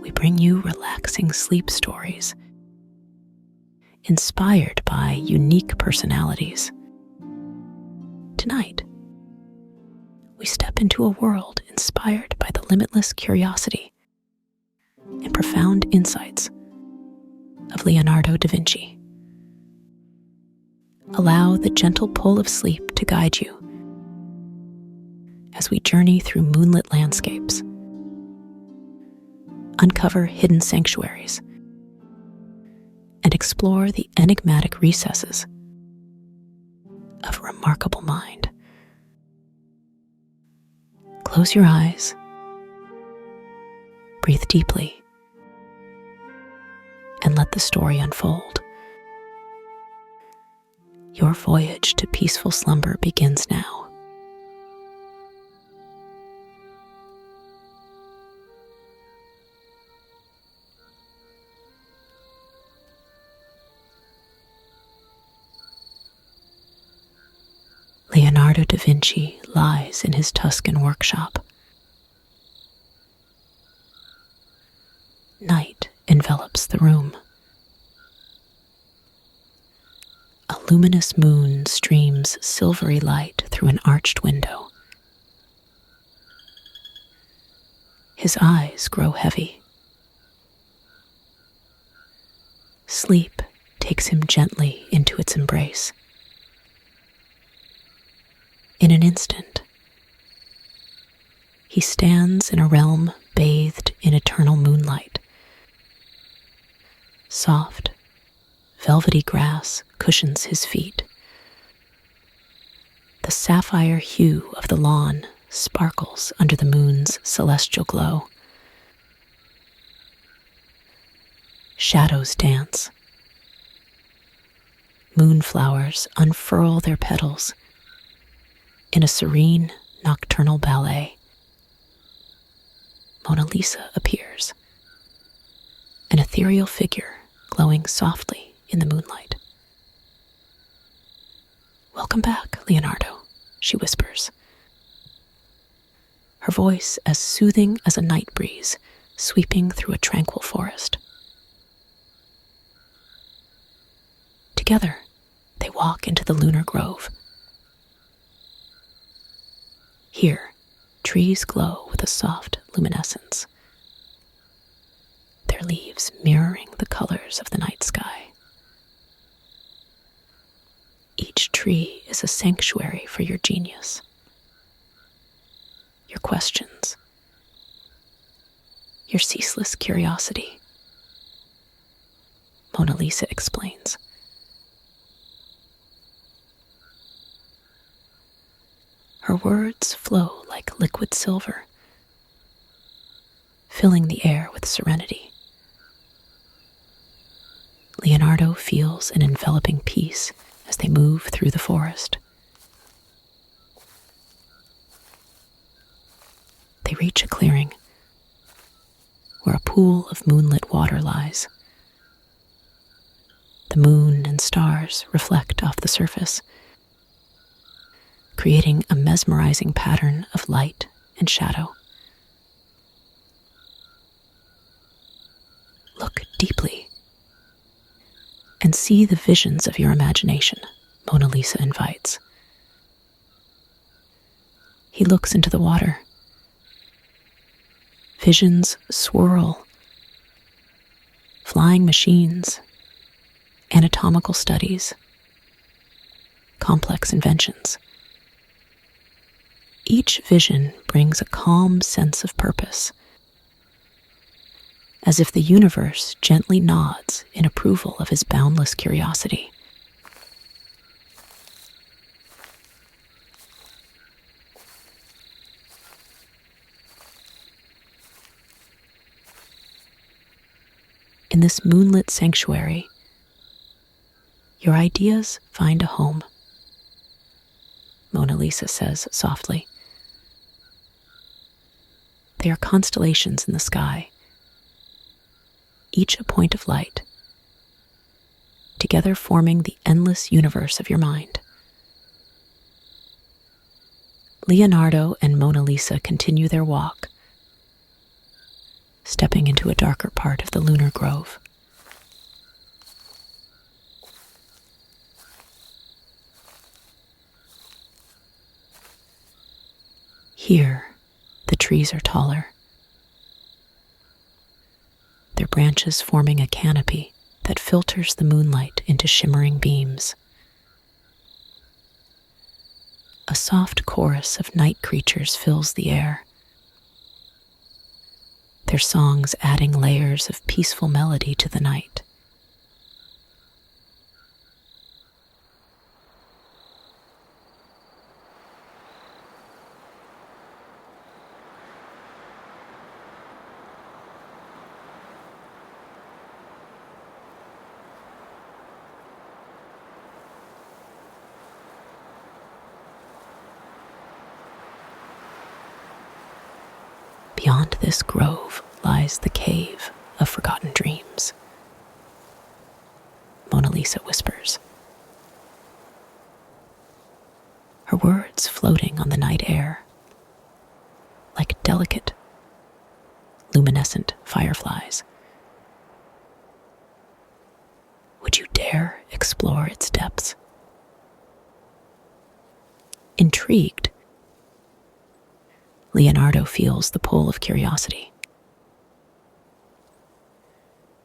we bring you relaxing sleep stories inspired by unique personalities. Tonight, we step into a world inspired by the limitless curiosity and profound insights of Leonardo da Vinci. Allow the gentle pull of sleep to guide you as we journey through moonlit landscapes, uncover hidden sanctuaries, and explore the enigmatic recesses of a remarkable mind. Close your eyes, breathe deeply, and let the story unfold. Your voyage to peaceful slumber begins now. Leonardo da Vinci lies in his Tuscan workshop. Night envelops the room. A luminous moon streams silvery light through an arched window. His eyes grow heavy. Sleep takes him gently into its embrace. In an instant, he stands in a realm bathed in eternal moonlight. Soft, velvety grass cushions his feet. The sapphire hue of the lawn sparkles under the moon's celestial glow. Shadows dance. Moonflowers unfurl their petals in a serene nocturnal ballet. Mona Lisa appears, an ethereal figure glowing softly in the moonlight. "Welcome back, Leonardo," she whispers, her voice as soothing as a night breeze sweeping through a tranquil forest. Together, they walk into the lunar grove. Here, trees glow with a soft luminescence, their leaves mirroring the colors of the night sky. Each tree is a sanctuary for your genius, your questions, your ceaseless curiosity. Mona Lisa explains. Her words flow like liquid silver, filling the air with serenity. Leonardo feels an enveloping peace as they move through the forest. They reach a clearing where a pool of moonlit water lies. The moon and stars reflect off the surface, creating a mesmerizing pattern of light and shadow. Look deeply and see the visions of your imagination, Mona Lisa invites. He looks into the water. Visions swirl. Flying machines, anatomical studies, complex inventions. Each vision brings a calm sense of purpose, as if the universe gently nods in approval of his boundless curiosity. In this moonlit sanctuary, your ideas find a home, Mona Lisa says softly. They are constellations in the sky, each a point of light, together forming the endless universe of your mind. Leonardo and Mona Lisa continue their walk, stepping into a darker part of the lunar grove. Here, the trees are taller, their branches forming a canopy that filters the moonlight into shimmering beams. A soft chorus of night creatures fills the air, their songs adding layers of peaceful melody to the night. Beyond this grove lies the cave of forgotten dreams, Mona Lisa whispers, her words floating on the night air like delicate, luminescent fireflies. Would you dare explore its depths? Intrigued, Leonardo feels the pull of curiosity.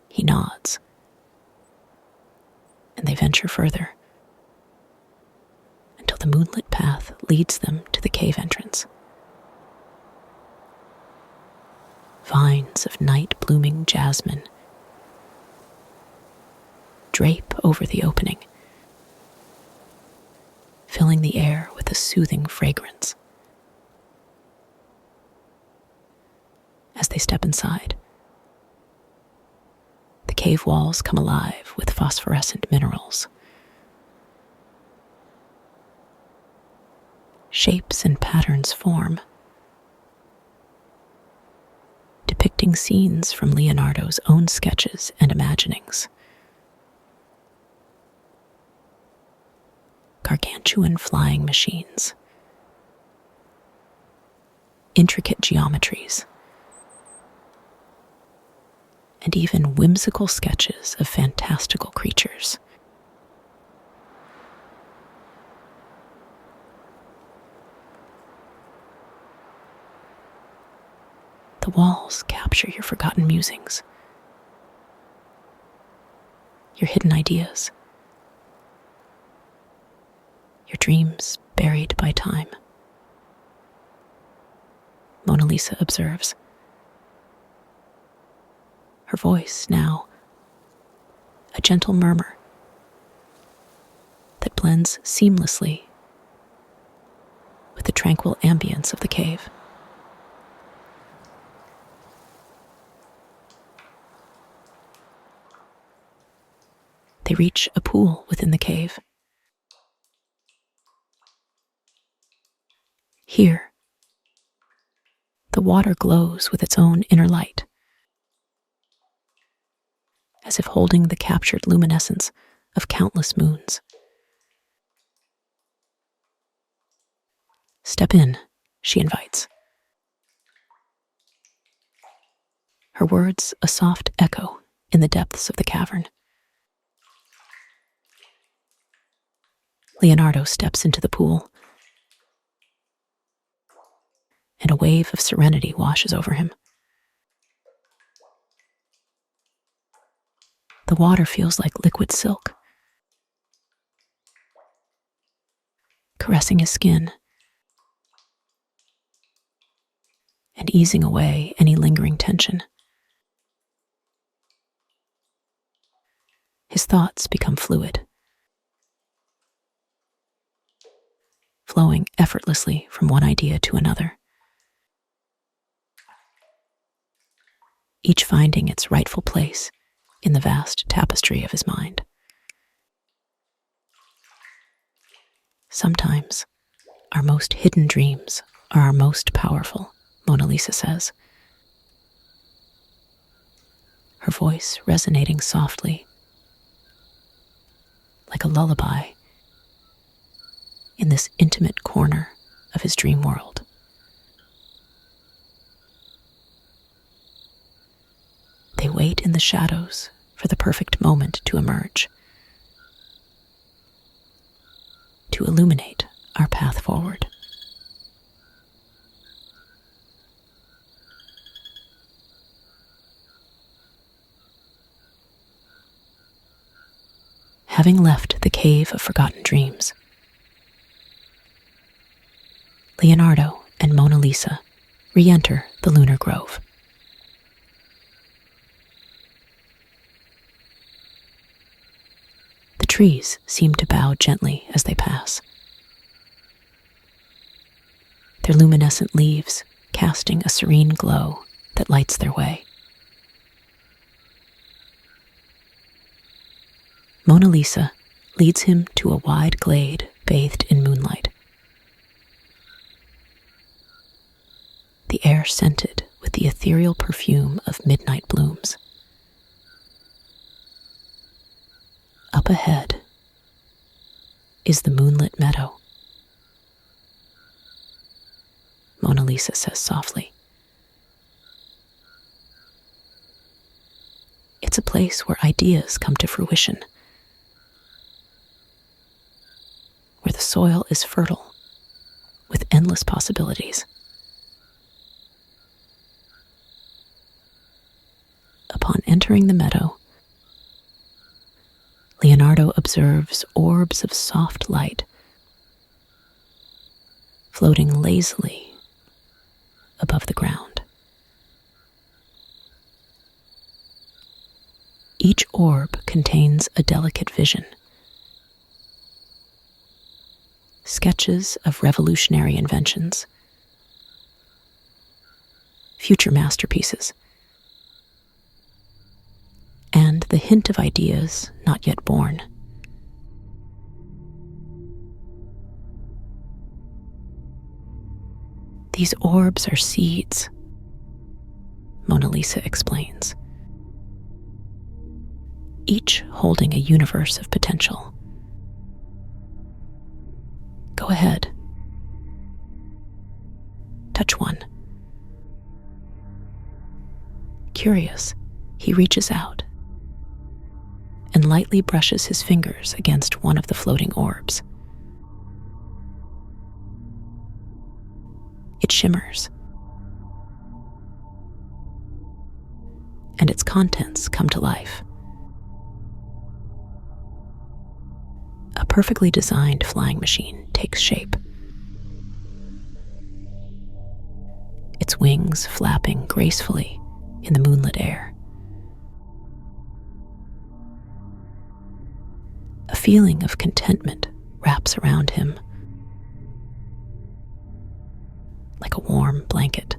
He nods, and they venture further until the moonlit path leads them to the cave entrance. Vines of night-blooming jasmine drape over the opening, filling the air with a soothing fragrance. As they step inside, the cave walls come alive with phosphorescent minerals. Shapes and patterns form, depicting scenes from Leonardo's own sketches and imaginings. Gargantuan flying machines, intricate geometries, and even whimsical sketches of fantastical creatures. The walls capture your forgotten musings, your hidden ideas, your dreams buried by time. Mona Lisa observes, her voice now a gentle murmur that blends seamlessly with the tranquil ambience of the cave. They reach a pool within the cave. Here, the water glows with its own inner light, as if holding the captured luminescence of countless moons. Step in, she invites, her words a soft echo in the depths of the cavern. Leonardo steps into the pool, and a wave of serenity washes over him. The water feels like liquid silk, caressing his skin and easing away any lingering tension. His thoughts become fluid, flowing effortlessly from one idea to another, each finding its rightful place in the vast tapestry of his mind. Sometimes, our most hidden dreams are our most powerful, Mona Lisa says, her voice resonating softly, like a lullaby, in this intimate corner of his dream world. wait in the shadows for the perfect moment to emerge, to illuminate our path forward. Having left the cave of forgotten dreams, Leonardo and Mona Lisa re-enter the lunar grove. The trees seem to bow gently as they pass, their luminescent leaves casting a serene glow that lights their way. Mona Lisa leads him to a wide glade bathed in moonlight, the air scented with the ethereal perfume of midnight blooms. Up ahead is the moonlit meadow. Mona Lisa says softly. It's a place where ideas come to fruition, where the soil is fertile with endless possibilities. Upon entering the meadow, Leonardo observes orbs of soft light floating lazily above the ground. Each orb contains a delicate vision, sketches of revolutionary inventions, future masterpieces, and the hint of ideas not yet born. These orbs are seeds, Mona Lisa explains, each holding a universe of potential. Go ahead. Touch one. Curious, he reaches out and lightly brushes his fingers against one of the floating orbs. It shimmers, and its contents come to life. A perfectly designed flying machine takes shape, its wings flapping gracefully in the moonlit air. A feeling of contentment wraps around him like a warm blanket.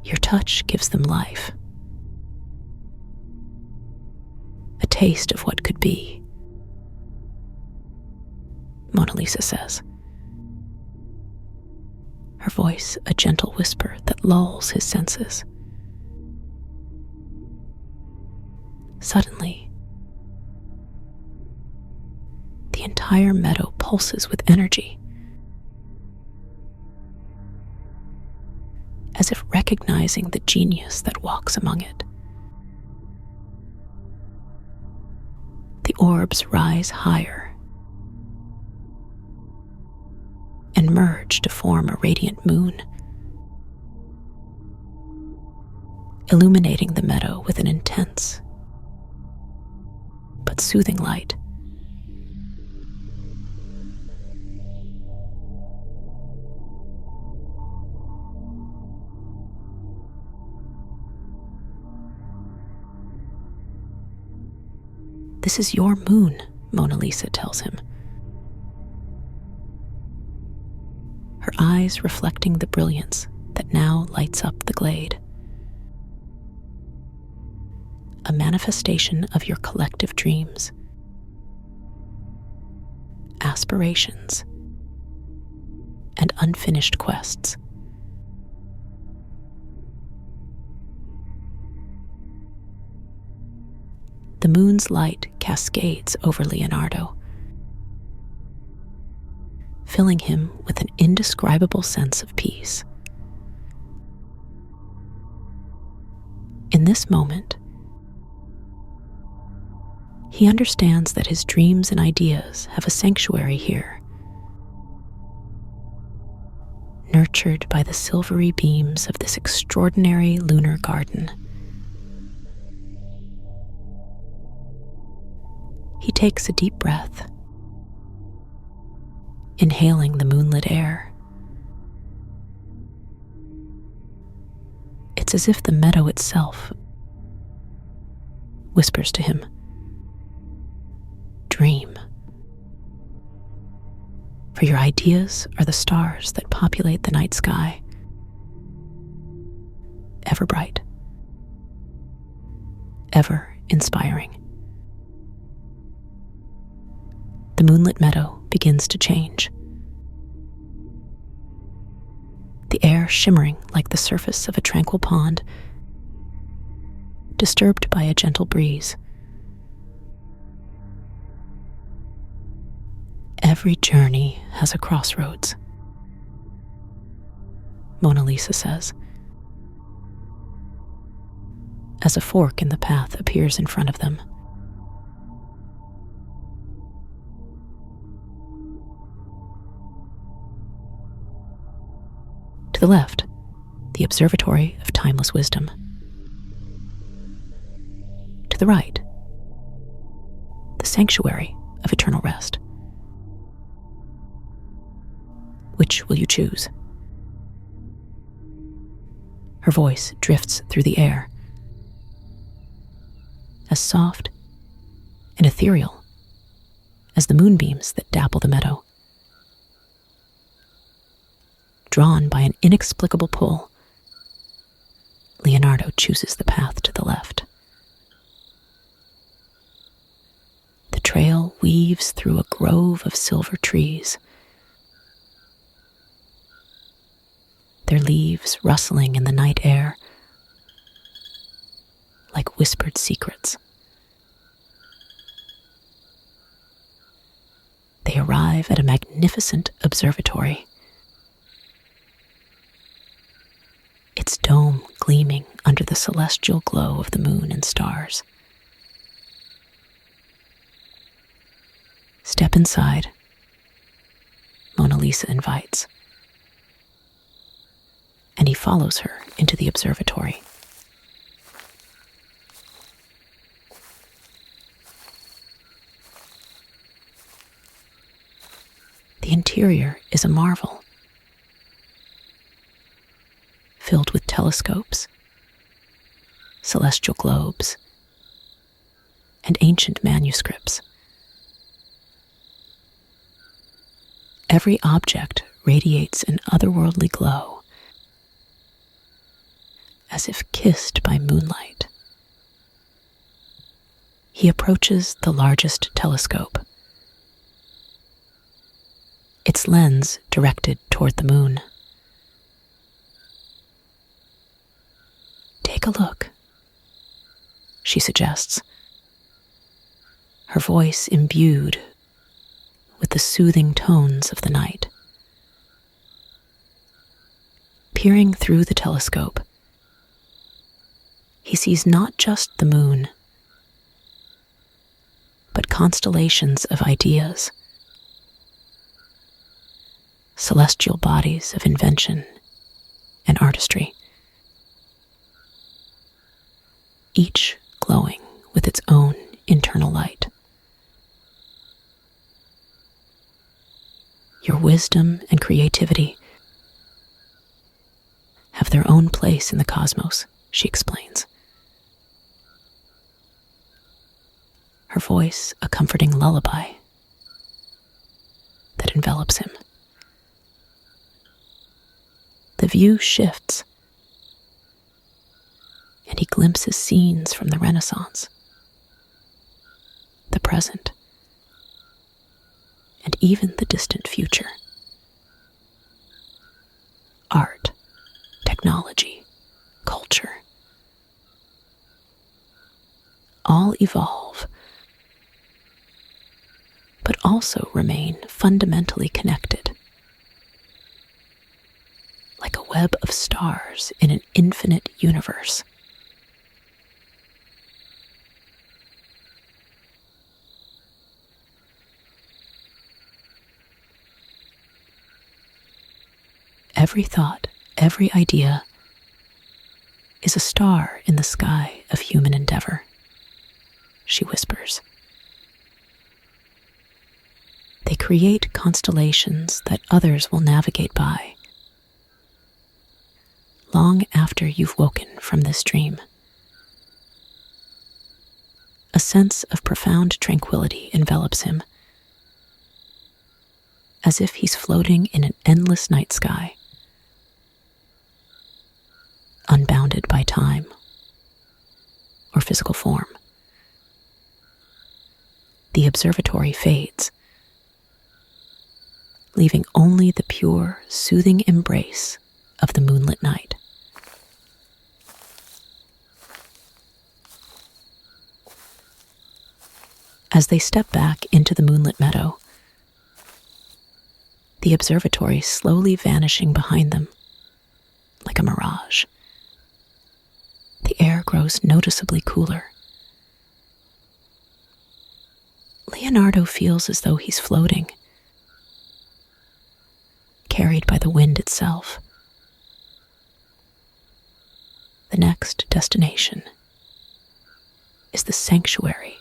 Your touch gives them life, a taste of what could be, Mona Lisa says, her voice a gentle whisper that lulls his senses. Suddenly, the entire meadow pulses with energy, as if recognizing the genius that walks among it. The orbs rise higher and merge to form a radiant moon, illuminating the meadow with an intense but soothing light. This is your moon, Mona Lisa tells him, her eyes reflecting the brilliance that now lights up the glade. A manifestation of your collective dreams, aspirations, and unfinished quests. The moon's light cascades over Leonardo, filling him with an indescribable sense of peace. in this moment, he understands that his dreams and ideas have a sanctuary here, nurtured by the silvery beams of this extraordinary lunar garden. He takes a deep breath, inhaling the moonlit air. It's as if the meadow itself whispers to him, "Dream. For your ideas are the stars that populate the night sky, ever bright, ever inspiring." The moonlit meadow begins to change, the air shimmering like the surface of a tranquil pond, disturbed by a gentle breeze. Every journey has a crossroads, Mona Lisa says, as a fork in the path appears in front of them. To the left, the Observatory of Timeless Wisdom. To the right, the Sanctuary of Eternal Rest. Which will you choose? Her voice drifts through the air, as soft and ethereal as the moonbeams that dapple the meadow. Drawn by an inexplicable pull, Leonardo chooses the path to the left. The trail weaves through a grove of silver trees, their leaves rustling in the night air like whispered secrets. They arrive at a magnificent observatory, its dome gleaming under the celestial glow of the moon and stars. Step inside, Mona Lisa invites, and he follows her into the observatory. The interior is a marvel, filled with telescopes, celestial globes, and ancient manuscripts. Every object radiates an otherworldly glow, as if kissed by moonlight. He approaches the largest telescope, its lens directed toward the moon. "Take a look," she suggests, her voice imbued with the soothing tones of the night. Peering through the telescope, he sees not just the moon, but constellations of ideas, celestial bodies of invention and artistry, each glowing with its own internal light. Your wisdom and creativity have their own place in the cosmos, she explains, her voice a comforting lullaby that envelops him. The view shifts, and he glimpses scenes from the Renaissance, the present, and even the distant future. Art, technology, culture, all evolve, but also remain fundamentally connected, like a web of stars in an infinite universe. every thought, every idea is a star in the sky of human endeavor, she whispers. They create constellations that others will navigate by long after you've woken from this dream. A sense of profound tranquility envelops him, as if he's floating in an endless night sky, unbounded by time or physical form. The observatory fades, leaving only the pure, soothing embrace of the moonlit night. As they step back into the moonlit meadow, the observatory slowly vanishing behind them like a mirage. The air grows noticeably cooler. Leonardo feels as though he's floating, carried by the wind itself. The next destination is the sanctuary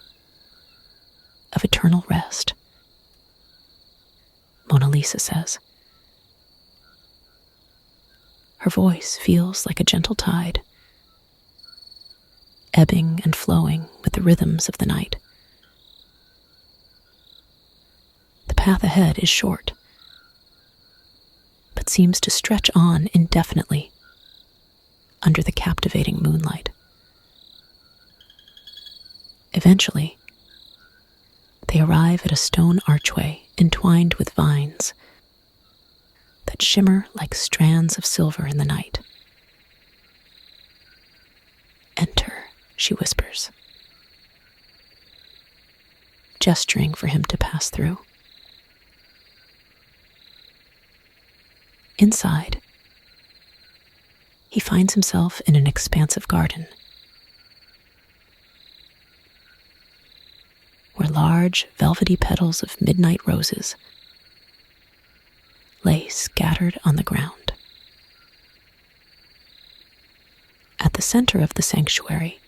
of eternal rest, Mona Lisa says. Her voice feels like a gentle tide, ebbing and flowing with the rhythms of the night. The path ahead is short, but seems to stretch on indefinitely under the captivating moonlight. Eventually, they arrive at a stone archway entwined with vines that shimmer like strands of silver in the night. "Enter," she whispers, gesturing for him to pass through. Inside, he finds himself in an expansive garden where large, velvety petals of midnight roses lay scattered on the ground. At the center of the sanctuary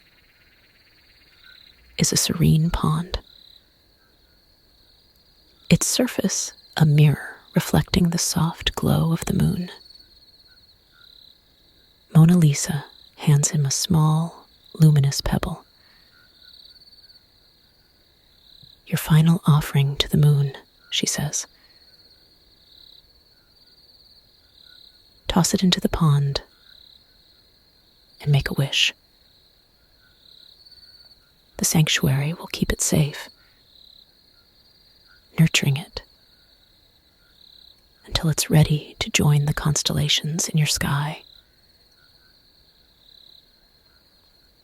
is a serene pond, its surface a mirror reflecting the soft glow of the moon. Mona Lisa hands him a small, luminous pebble. "Your final offering to the moon," she says. "Toss it into the pond and make a wish. The sanctuary will keep it safe, nurturing it until it's ready to join the constellations in your sky."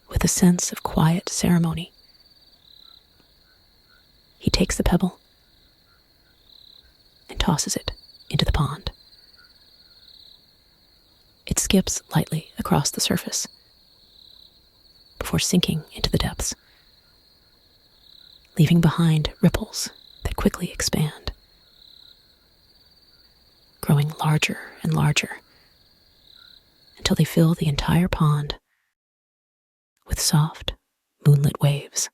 With a sense of quiet ceremony, he takes the pebble and tosses it into the pond. It skips lightly across the surface before sinking into the depths, leaving behind ripples that quickly expand, growing larger and larger until they fill the entire pond with soft, moonlit waves.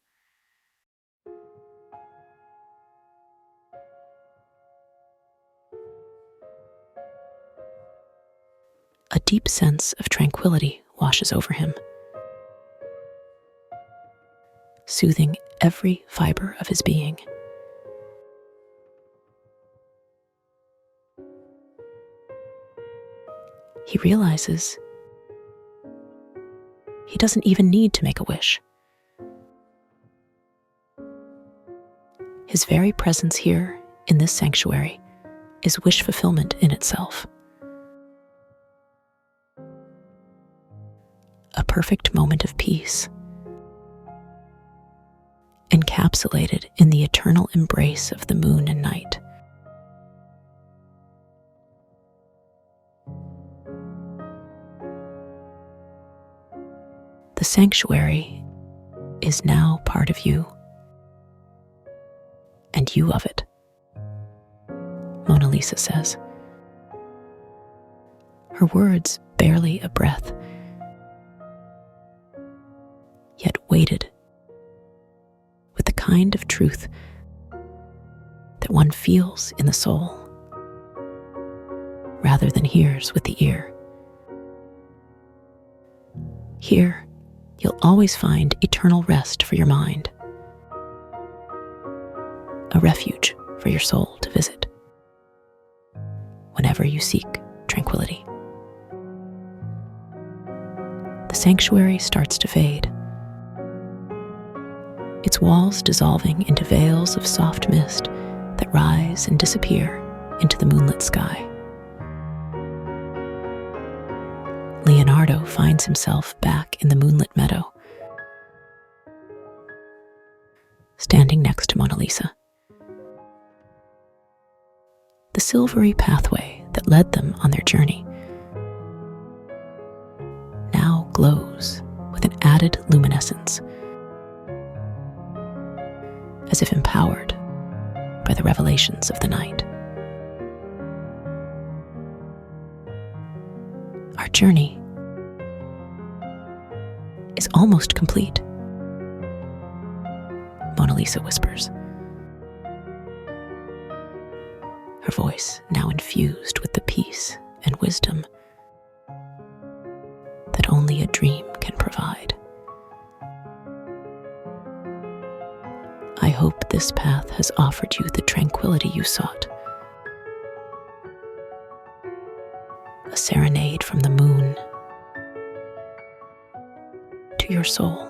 A deep sense of tranquility washes over him, soothing every fiber of his being. He realizes he doesn't even need to make a wish. His very presence here in this sanctuary is wish fulfillment in itself. A perfect moment of peace, encapsulated in the eternal embrace of the moon and night. The sanctuary is now part of you, and you of it, Mona Lisa says. her words barely a breath, yet weighted with the kind of truth that one feels in the soul rather than hears with the ear. Here, you'll always find eternal rest for your mind, a refuge for your soul to visit whenever you seek tranquility. The sanctuary starts to fade, its walls dissolving into veils of soft mist that rise and disappear into the moonlit sky. Leonardo finds himself back in the moonlit meadow, standing next to Mona Lisa. The silvery pathway that led them on their journey now glows with an added luminescence, as if empowered by the revelations of the night. Our journey is almost complete, Mona Lisa whispers, her voice now infused with the peace and wisdom that only a dream can provide. I hope this path has offered you the tranquility you sought. A serenade from the moon to your soul.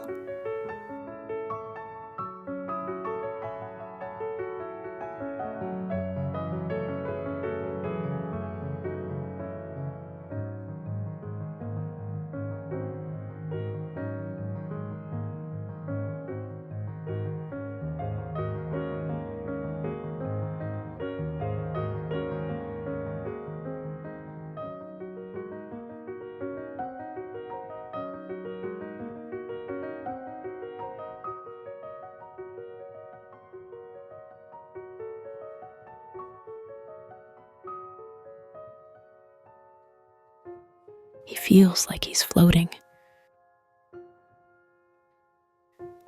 He feels like he's floating,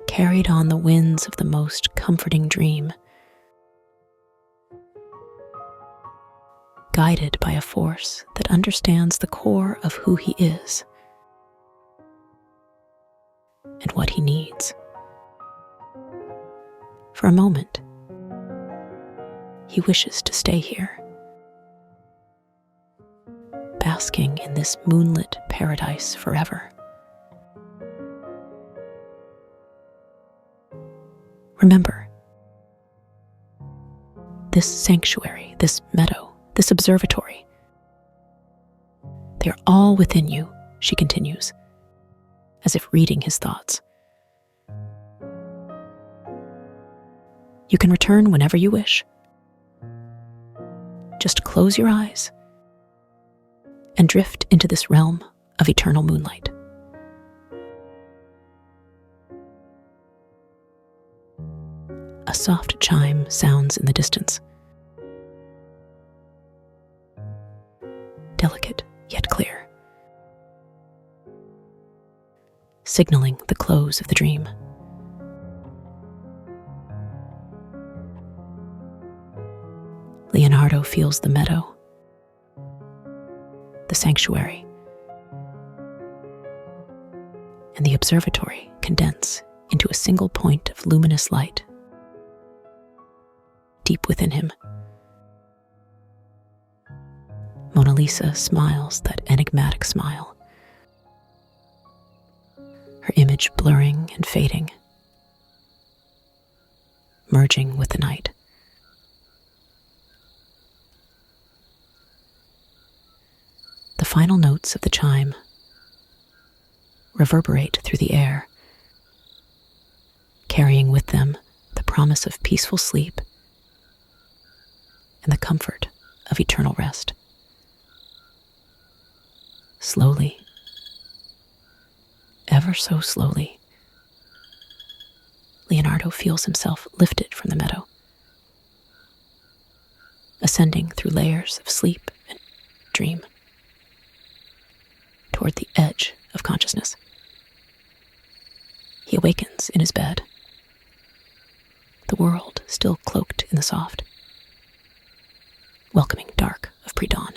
carried on the winds of the most comforting dream, guided by a force that understands the core of who he is and what he needs. For a moment, he wishes to stay here, basking in this moonlit paradise forever. Remember, this sanctuary, this meadow, this observatory, they are all within you, she continues, as if reading his thoughts. You can return whenever you wish. Just close your eyes and drift into this realm of eternal moonlight. A soft chime sounds in the distance, delicate yet clear, signaling the close of the dream. Leonardo feels the meadow, the sanctuary, and the observatory condense into a single point of luminous light deep within him. Mona Lisa smiles that enigmatic smile, her image blurring and fading, merging with the night. The final notes of the chime reverberate through the air, carrying with them the promise of peaceful sleep and the comfort of eternal rest. Slowly, ever so slowly, Leonardo feels himself lifted from the meadow, ascending through layers of sleep and dream. toward the edge of consciousness. He awakens in his bed, the world still cloaked in the soft, welcoming dark of pre-dawn.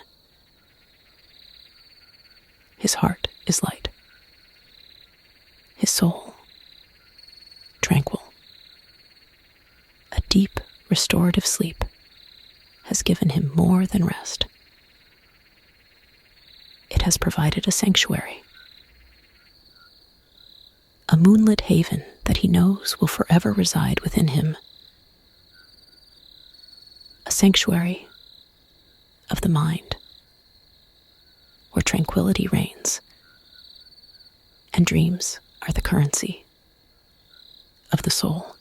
His heart is light, his soul tranquil. A deep, restorative sleep has given him more than rest. It has provided a sanctuary, a moonlit haven that he knows will forever reside within him, a sanctuary of the mind where tranquility reigns and dreams are the currency of the soul.